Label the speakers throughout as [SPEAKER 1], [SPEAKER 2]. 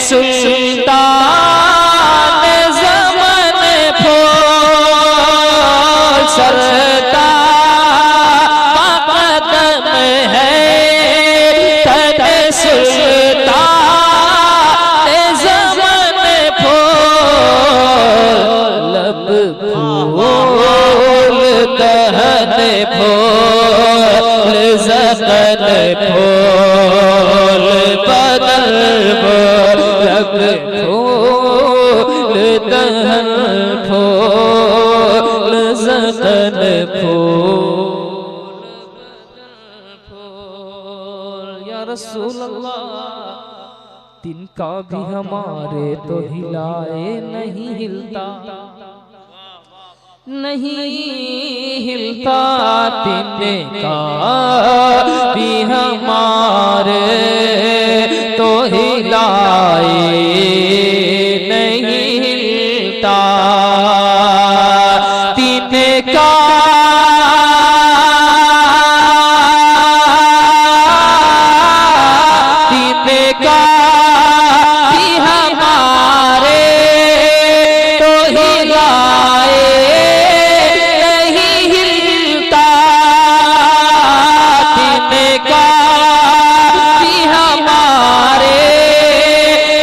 [SPEAKER 1] सुल्तान ज़मन फूल सरताज कदम है तन सुल्तान ज़मन फूल लब फूल दहन फूल ज़मन फूल बदल लब फूल दहन फूल ज़मन फूल या रसूल अल्लाह तिनका भी हमारे तो हिलाए नहीं हिलता नहीं हिलता तिनका भी हमारे तो हिलाए नहीं हिलता तिनका तिनका भी हमारे तो हिलाए नहीं हिलता तिनका भी हमारे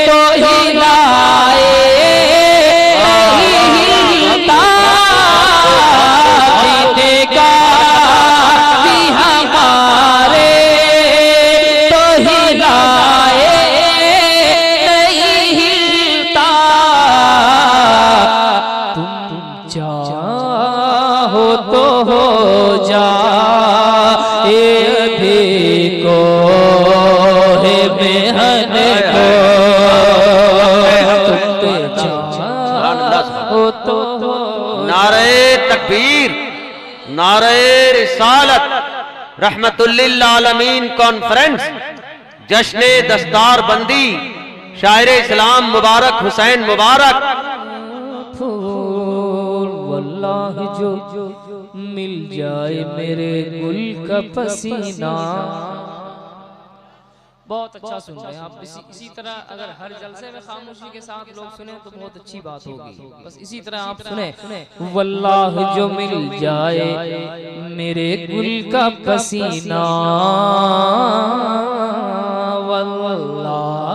[SPEAKER 1] तो हिलाए नहीं हिलता तिनका भी हमारे तो हिलाए नहीं हिलता तुम चाहो तो हो जा भी को है बेहन को तुम चाहो तो हो
[SPEAKER 2] नारे तकबीर, नारे रिसालत, रहमतुल्लिल आलमीन कॉन्फ्रेंस, जश्ने दस्तार बंदी, शायर इस्लाम मुबारक हुसैन मुबारक।
[SPEAKER 1] फूल वल्लाह जो मिल जाए मेरे गुल का पसीना। बहुत अच्छा सुन रहे हैं आप। इसी तरह अगर हर जलसे में खामोशी के साथ लोग सुने तो बहुत अच्छी बात होगी। बस इसी तरह आप सुने वल्लाह जो मिल जाए मेरे गुल का पसीना, वल्लाह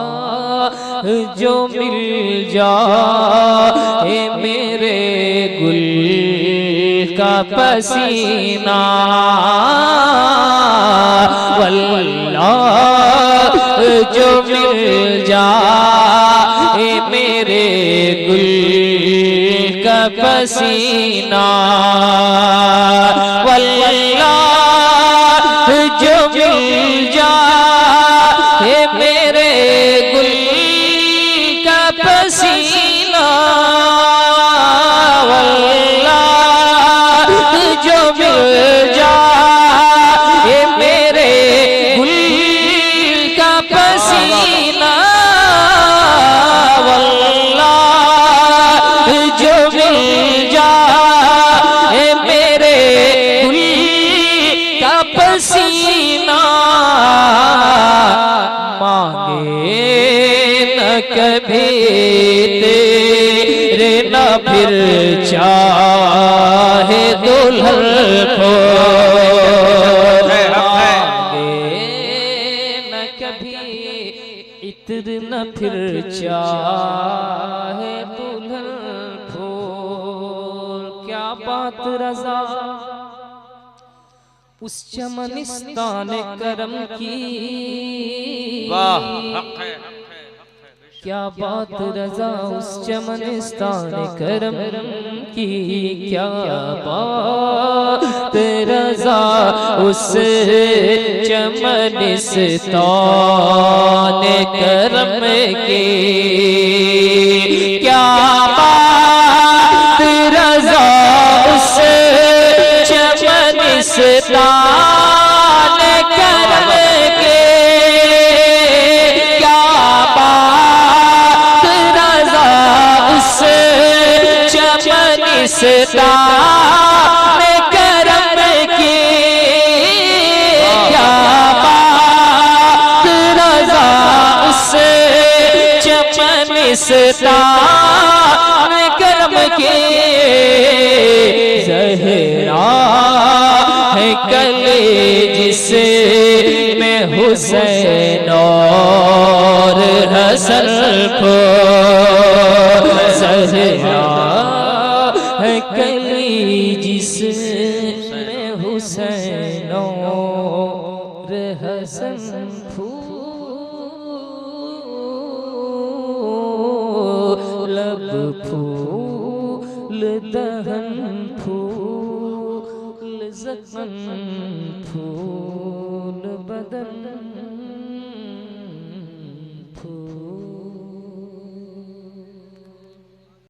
[SPEAKER 1] जो मिल जाए मेरे गुल का पसीना, वल्लाह जो मिल जाए मेरे गुल का पसीना, वल्लाह जो मिल जाए मेरे गुल का पसीना, वल्लाह जो मिल जाए मेरे गुल का पसीना, वल्लाह जो मिल जाए मेरे गुल का पसीना, मांगे न कभी तेरे न फिर चाहे दुल्हन को, न कभी इत्र न फिर चाहे दुल्हन फूल। क्या बात रज़ा उस चमनिस्तान करम की,
[SPEAKER 2] वाह
[SPEAKER 1] क्या बात रज़ा उस चमनिस्तान करम की, क्या बात रज़ा उस चमनिस्तान करम की, क्या बात रज़ा उस चमनिस्तान करम के, क्या बात रज़ा उस चमनिस्तान करम की, क्या बात रज़ा उस निस्तार करम के, ज़हरा है कले जिसे में हुसैन और हसन को, ज़हरा है कली जिसमें हुसैन और हसन फूल, लब फूल दहन फूल, ज़क़न फूल बदन